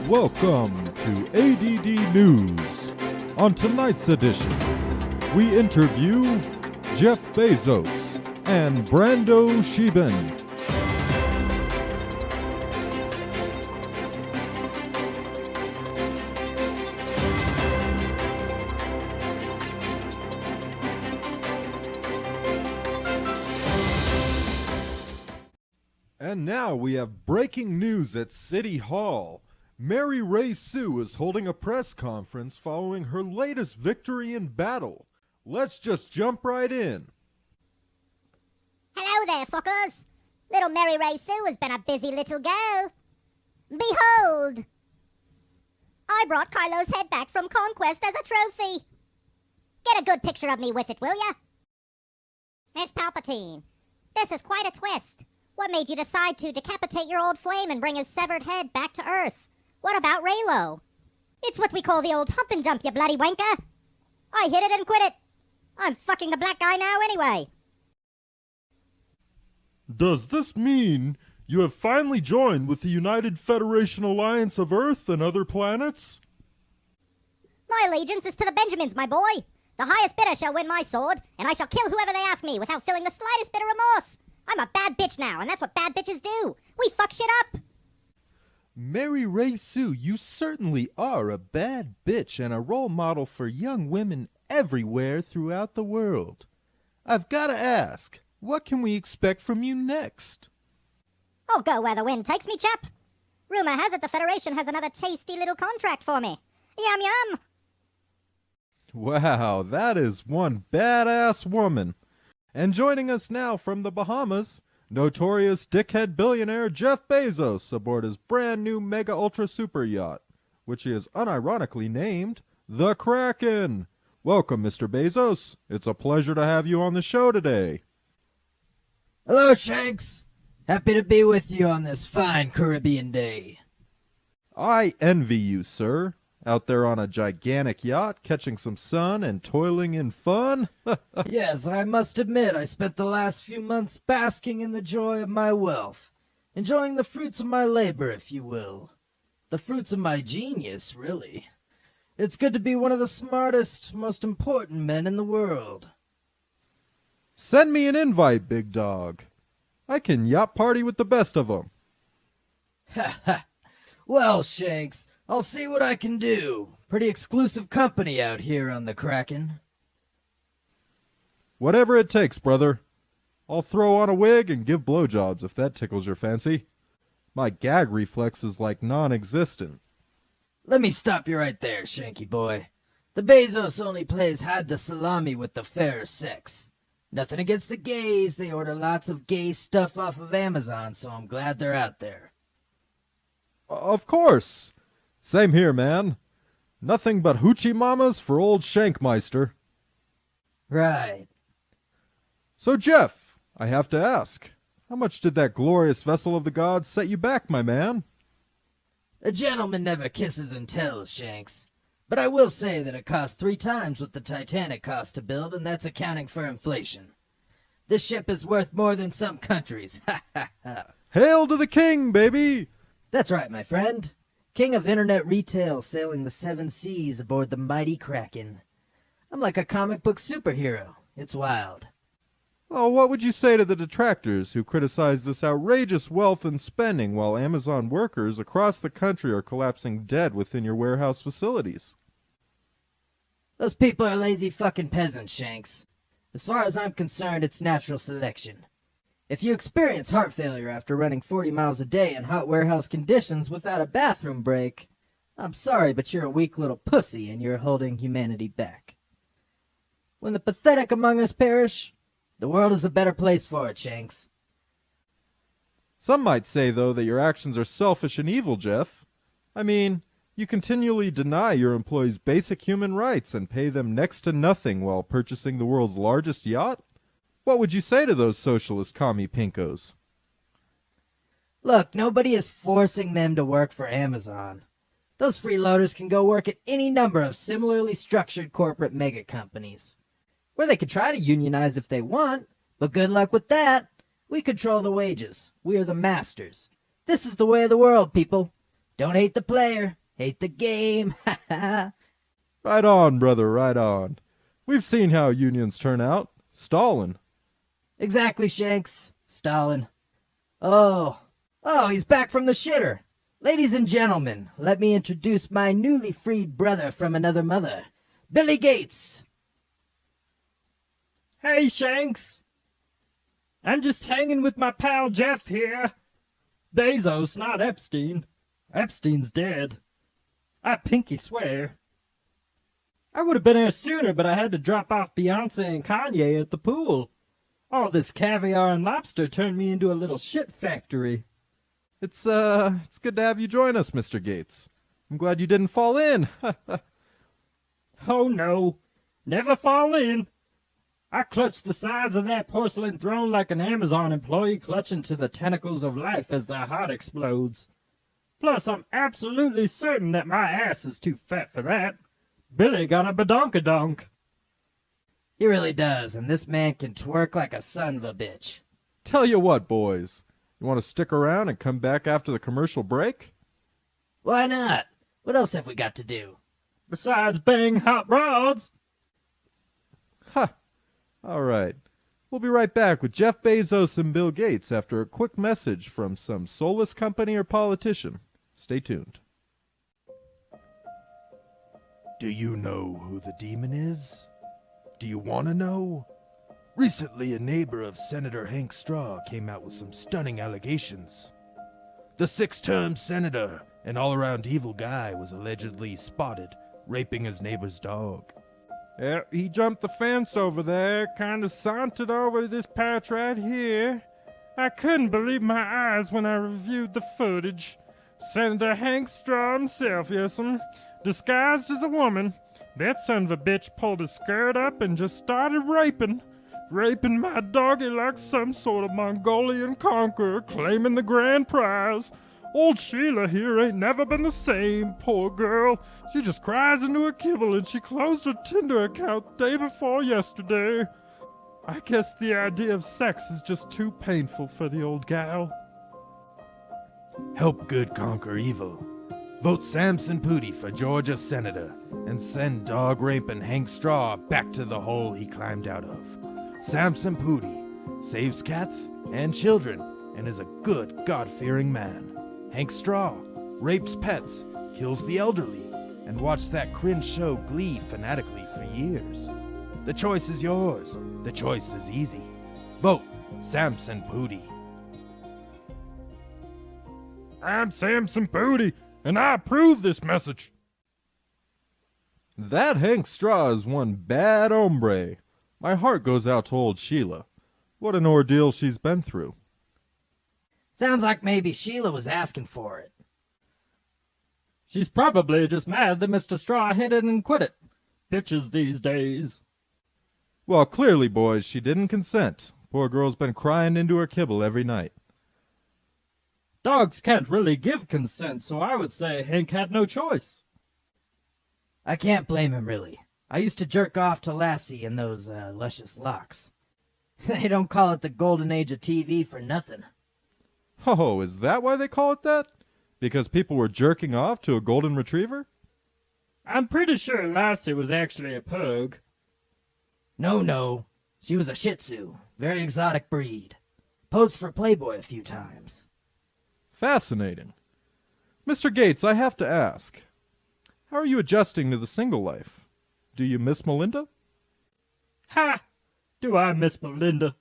Welcome to ADD News. On tonight's edition, we interview Jeff Bezos and Brando Sheben. And now we have breaking news at City Hall. Mary Ray Sue is holding a press conference following her latest victory in battle. Let's just jump right in. Hello there, fuckers. Little Mary Ray Sue has been a busy little girl. Behold! I brought Kylo's head back from Conquest as a trophy. Get a good picture of me with it, will ya? Miss Palpatine, this is quite a twist. What made you decide to decapitate your old flame and bring his severed head back to Earth? What about Raylo? It's what we call the old hump and dump, you bloody wanker. I hit it and quit it. I'm fucking the black guy now anyway. Does this mean you have finally joined with the United Federation Alliance of Earth and other planets? My allegiance is to the Benjamins, my boy. The highest bidder shall win my sword, and I shall kill whoever they ask me without feeling the slightest bit of remorse. I'm a bad bitch now, and that's what bad bitches do. We fuck shit up. Mary Ray Sue, you certainly are a bad bitch and a role model for young women everywhere throughout the world. I've got to ask, what can we expect from you next? I'll go where the wind takes me, chap. Rumor has it the Federation has another tasty little contract for me. Yum yum. Wow, that is one badass woman. And joining us now from the Bahamas, notorious dickhead billionaire Jeff Bezos aboard his brand new mega ultra super yacht, which he has unironically named the Kraken. Welcome, Mr. Bezos. It's a pleasure to have you on the show today. Hello, Shanks. Happy to be with you on this fine Caribbean day. I envy you, sir. Out there on a gigantic yacht, catching some sun and toiling in fun. Yes, I must admit I spent the last few months basking in the joy of my wealth, enjoying the fruits of my labor, if you will. The fruits of my genius, really. It's good to be one of the smartest, most important men in the world. Send me an invite, big dog. I can yacht party with the best of them. Ha ha. Well, Shanks, I'll see what I can do. Pretty exclusive company out here on the Kraken. Whatever it takes, brother. I'll throw on a wig and give blowjobs if that tickles your fancy. My gag reflex is like non-existent. Let me stop you right there, Shanky boy. The Bazos only plays hide the salami with the fairer sex. Nothing against the gays, they order lots of gay stuff off of Amazon, so I'm glad they're out there. Of course. Same here, man. Nothing but hoochie mamas for old Shankmeister. Right. So, Jeff, I have to ask, how much did that glorious vessel of the gods set you back, my man? A gentleman never kisses and tells, Shanks. But I will say that it cost 3 times what the Titanic cost to build, and that's accounting for inflation. This ship is worth more than some countries. Ha ha ha. Hail to the king, baby! That's right, my friend. King of internet retail sailing the 7 seas aboard the mighty Kraken. I'm like a comic book superhero. It's wild. Well, what would you say to the detractors who criticize this outrageous wealth and spending while Amazon workers across the country are collapsing dead within your warehouse facilities? Those people are lazy fucking peasants, Shanks. As far as I'm concerned, it's natural selection. If you experience heart failure after running 40 miles a day in hot warehouse conditions without a bathroom break, I'm sorry, but you're a weak little pussy and you're holding humanity back. When the pathetic among us perish, the world is a better place for it, Shanks. Some might say, though, that your actions are selfish and evil, Jeff. I mean, you continually deny your employees basic human rights and pay them next to nothing while purchasing the world's largest yacht? What would you say to those socialist commie pinkos? Look, nobody is forcing them to work for Amazon. Those freeloaders can go work at any number of similarly structured corporate mega companies, where they could try to unionize if they want, but good luck with that. We control the wages. We are the masters. This is the way of the world, people. Don't hate the player, hate the game. Ha ha. Right on, brother, right on. We've seen how unions turn out. Stalin. Exactly, Shanks. Stalin. Oh, he's back from the shitter. Ladies and gentlemen, let me introduce my newly freed brother from another mother, Billy Gates. Hey, Shanks. I'm just hanging with my pal Jeff here. Bezos, not Epstein. Epstein's dead. I pinky swear. I would have been here sooner, but I had to drop off Beyonce and Kanye at the pool. All this caviar and lobster turned me into a little shit factory. It's good to have you join us, Mr. Gates. I'm glad you didn't fall in. Oh no, never fall in. I clutched the sides of that porcelain throne like an Amazon employee clutching to the tentacles of life as their heart explodes. Plus, I'm absolutely certain that my ass is too fat for that. Billy got a badonkadonk. He really does, and this man can twerk like a son of a bitch. Tell you what, boys. You want to stick around and come back after the commercial break? Why not? What else have we got to do? Besides bang hot rods. Ha! All right. We'll be right back with Jeff Bezos and Bill Gates after a quick message from some soulless company or politician. Stay tuned. Do you know who the demon is? Do you want to know? Recently, a neighbor of Senator Hank Straw came out with some stunning allegations. The six-term senator, an all-around evil guy, was allegedly spotted raping his neighbor's dog. Yeah, he jumped the fence over there, kinda sauntered over to this patch right here. I couldn't believe my eyes when I reviewed the footage. Senator Hank Straw himself, yes'm, disguised as a woman. That son of a bitch pulled his skirt up and just started raping my doggy like some sort of Mongolian conqueror claiming the grand prize. Old Sheila here ain't never been the same, poor girl. She just cries into her kibble and she closed her Tinder account day before yesterday. I guess the idea of sex is just too painful for the old gal. Help good conquer evil. Vote Samson Pooty for Georgia Senator and send dog-raping Hank Straw back to the hole he climbed out of. Samson Pooty saves cats and children and is a good, God-fearing man. Hank Straw rapes pets, kills the elderly, and watched that cringe show Glee fanatically for years. The choice is yours. The choice is easy. Vote Samson Pooty. I'm Samson Booty, and I approve this message. That Hank Straw is one bad hombre. My heart goes out to old Sheila. What an ordeal she's been through. Sounds like maybe Sheila was asking for it. She's probably just mad that Mr. Straw hit it and quit it. Bitches these days. Well, clearly, boys, she didn't consent. Poor girl's been crying into her kibble every night. Dogs can't really give consent, so I would say Hank had no choice. I can't blame him, really. I used to jerk off to Lassie in those luscious locks. They don't call it the golden age of TV for nothing. Oh, is that why they call it that? Because people were jerking off to a golden retriever? I'm pretty sure Lassie was actually a pug. No. She was a Shih Tzu. Very exotic breed. Posed for Playboy a few times. Fascinating. Mr. Gates, I have to ask. How are you adjusting to the single life? Do you miss Melinda? Ha! Do I miss Melinda?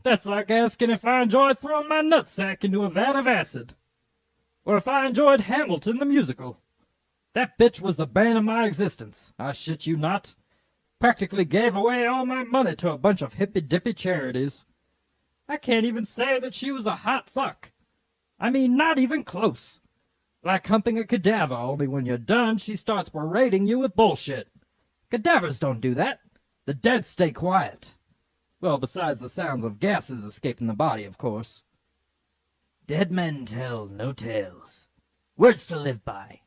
That's like asking if I enjoy throwing my nutsack into a vat of acid. Or if I enjoyed Hamilton the musical. That bitch was the bane of my existence, I shit you not. Practically gave away all my money to a bunch of hippy-dippy charities. I can't even say that she was a hot fuck. I mean, not even close. Like humping a cadaver, only when you're done, she starts berating you with bullshit. Cadavers don't do that. The dead stay quiet. Well, besides the sounds of gases escaping the body, of course. Dead men tell no tales. Words to live by.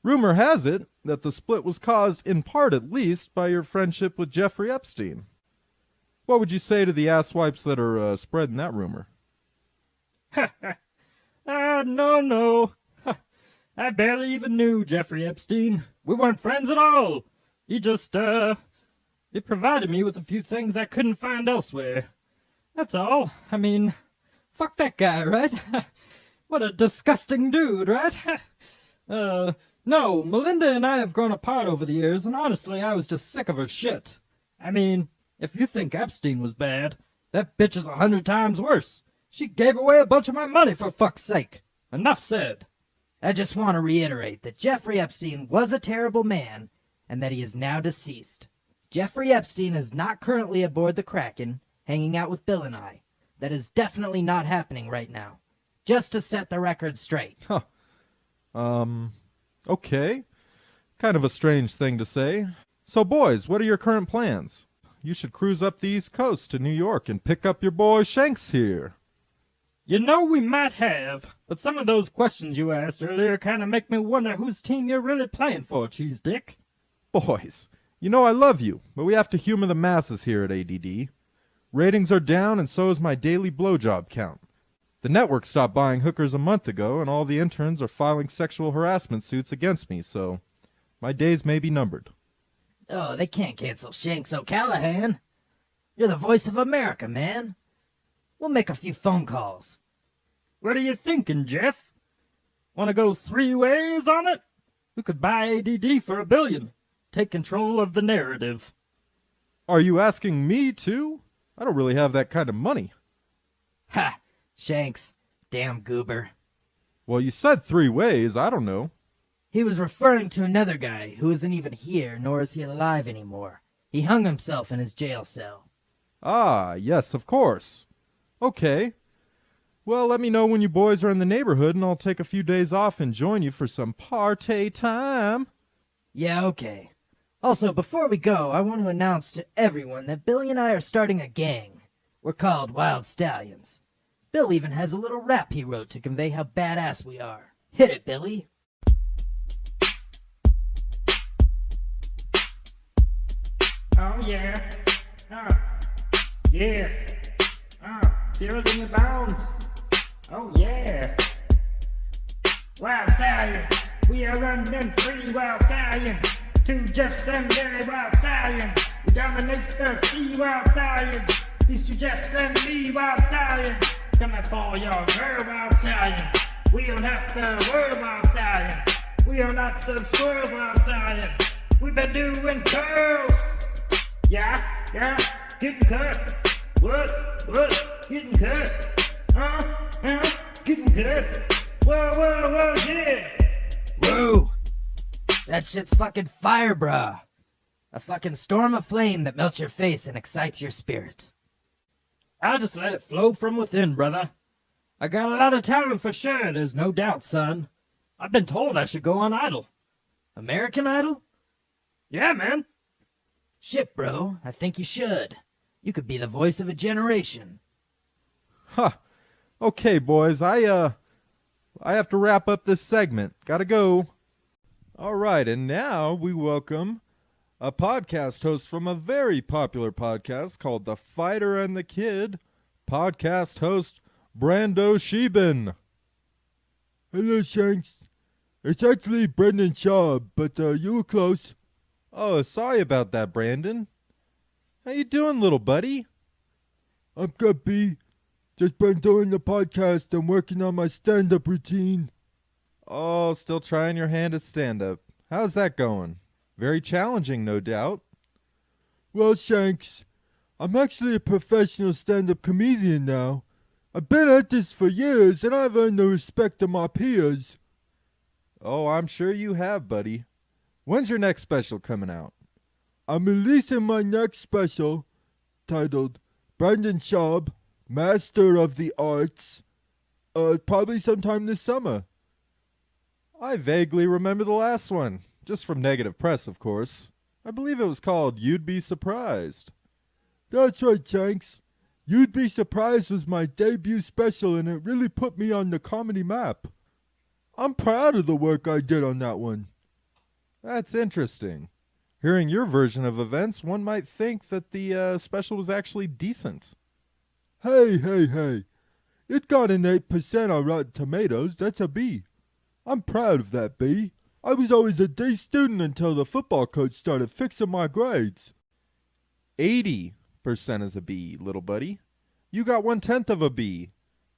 Rumor has it that the split was caused, in part at least, by your friendship with Jeffrey Epstein. What would you say to the asswipes that are spreading that rumor? No. I barely even knew Jeffrey Epstein. We weren't friends at all. He just, he provided me with a few things I couldn't find elsewhere. That's all. I mean, fuck that guy, right? What a disgusting dude, right? No, Melinda and I have grown apart over the years, and honestly, I was just sick of her shit. I mean, if you think Epstein was bad, that bitch is 100 times worse. She gave away a bunch of my money, for fuck's sake. Enough said. I just want to reiterate that Jeffrey Epstein was a terrible man, and that he is now deceased. Jeffrey Epstein is not currently aboard the Kraken, hanging out with Bill and I. That is definitely not happening right now. Just to set the record straight. Okay. Kind of a strange thing to say. So, boys, what are your current plans? You should cruise up the East Coast to New York and pick up your boy Shanks here. You know, we might have, but some of those questions you asked earlier kind of make me wonder whose team you're really playing for, Cheese Dick. Boys, you know I love you, but we have to humor the masses here at ADD. Ratings are down, and so is my daily blowjob count. The network stopped buying hookers a month ago, and all the interns are filing sexual harassment suits against me, so my days may be numbered. Oh, they can't cancel Shanks O'Callahan. You're the voice of America, man. We'll make a few phone calls. What are you thinking, Jeff? Want to go 3 ways on it? We could buy ADD for $1 billion. Take control of the narrative. Are you asking me, too? I don't really have that kind of money. Ha! Shanks. Damn goober. Well, you said 3 ways, I don't know. He was referring to another guy who isn't even here, nor is he alive anymore. He hung himself in his jail cell. Ah, yes, of course. Okay. Well, let me know when you boys are in the neighborhood, and I'll take a few days off and join you for some party time. Yeah, okay. Also, before we go, I want to announce to everyone that Billy and I are starting a gang. We're called Wild Stallions. Bill even has a little rap he wrote to convey how badass we are. Hit it, Billy. Oh, yeah. Yeah. Building your bones. Oh, yeah. Wild Stallion. We are running 3 Wild Stallions. 2 Jeffs and Billy Wild Stallions. We dominate the sea Wild Stallions. These 2 Jeffs and me Wild Stallions. Coming for your girl Wild Stallion. We don't have to worry Wild Stallion. We are not some squirrel Wild Stallions. We've been doing curls. Yeah, getting cut. What, getting cut. Getting cut. Whoa, yeah. Whoa! That shit's fucking fire, brah. A fucking storm of flame that melts your face and excites your spirit. I'll just let it flow from within, brother. I got a lot of talent for sure, there's no doubt, son. I've been told I should go on Idol. American Idol? Yeah, man. Shit, bro. I think you should. You could be the voice of a generation. Huh. Okay, boys, I have to wrap up this segment. Gotta go. All right, and now we welcome a podcast host from a very popular podcast called The Fighter and the Kid, podcast host Brando Sheben. Hello, Shanks. It's actually Brendan Schaub, but you were close. Oh, sorry about that, Brandon. How you doing, little buddy? I'm good, B. Just been doing the podcast and working on my stand-up routine. Oh, still trying your hand at stand-up. How's that going? Very challenging, no doubt. Well, Shanks, I'm actually a professional stand-up comedian now. I've been at this for years, and I've earned the respect of my peers. Oh, I'm sure you have, buddy. When's your next special coming out? I'm releasing my next special, titled Brandon Schaub, Master of the Arts, probably sometime this summer. I vaguely remember the last one, just from negative press, of course. I believe it was called You'd Be Surprised. That's right, Shanks. You'd Be Surprised was my debut special, and it really put me on the comedy map. I'm proud of the work I did on that one. That's interesting. Hearing your version of events, one might think that the special was actually decent. Hey. It got an 8% on Rotten Tomatoes. That's a B. I'm proud of that, B. I was always a D student until the football coach started fixing my grades. 80% is a B, little buddy. You got 1/10 of a B.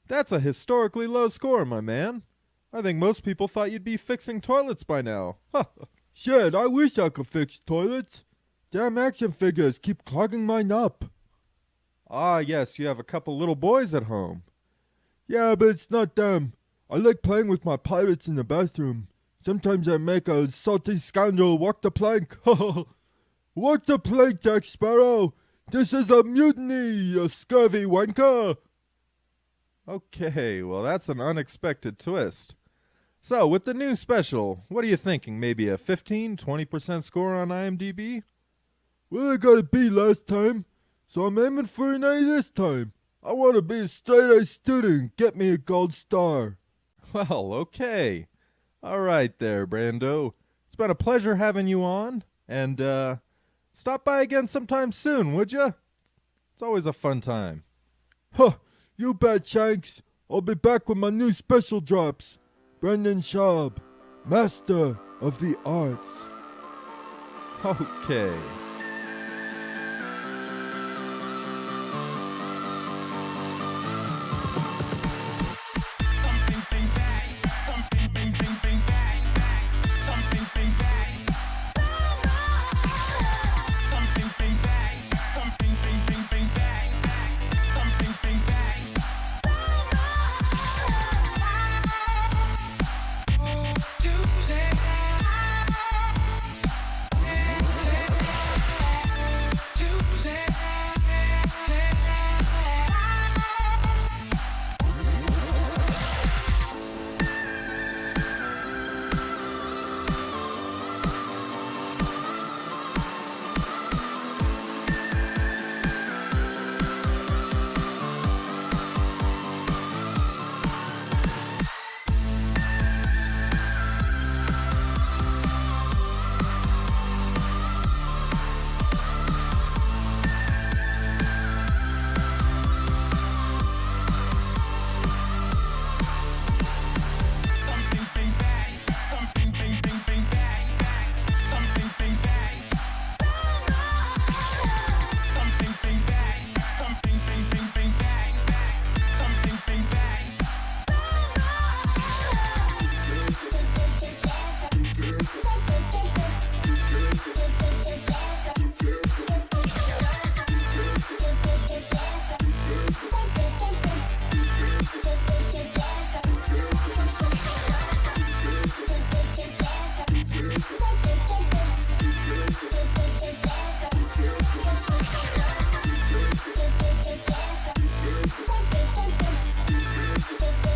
That's a historically low score, my man. I think most people thought you'd be fixing toilets by now. Shit, I wish I could fix toilets. Damn action figures keep clogging mine up. Ah, yes, you have a couple little boys at home. Yeah, but it's not them. I like playing with my pirates in the bathroom. Sometimes I make a salty scoundrel walk the plank. Walk the plank, Jack Sparrow. This is a mutiny, you scurvy wanker. Okay, well, that's an unexpected twist. So, with the new special, what are you thinking? Maybe a 15-20% score on IMDb? Well, I got a B last time, so I'm aiming for an A this time. I want to be a straight-A student and get me a gold star. Well, okay. All right there, Brando. It's been a pleasure having you on, and stop by again sometime soon, would you? It's always a fun time. Huh, you bet, Shanks. I'll be back when my new special drops. Brendan Schaub, Master of the Arts. Okay. Thank you.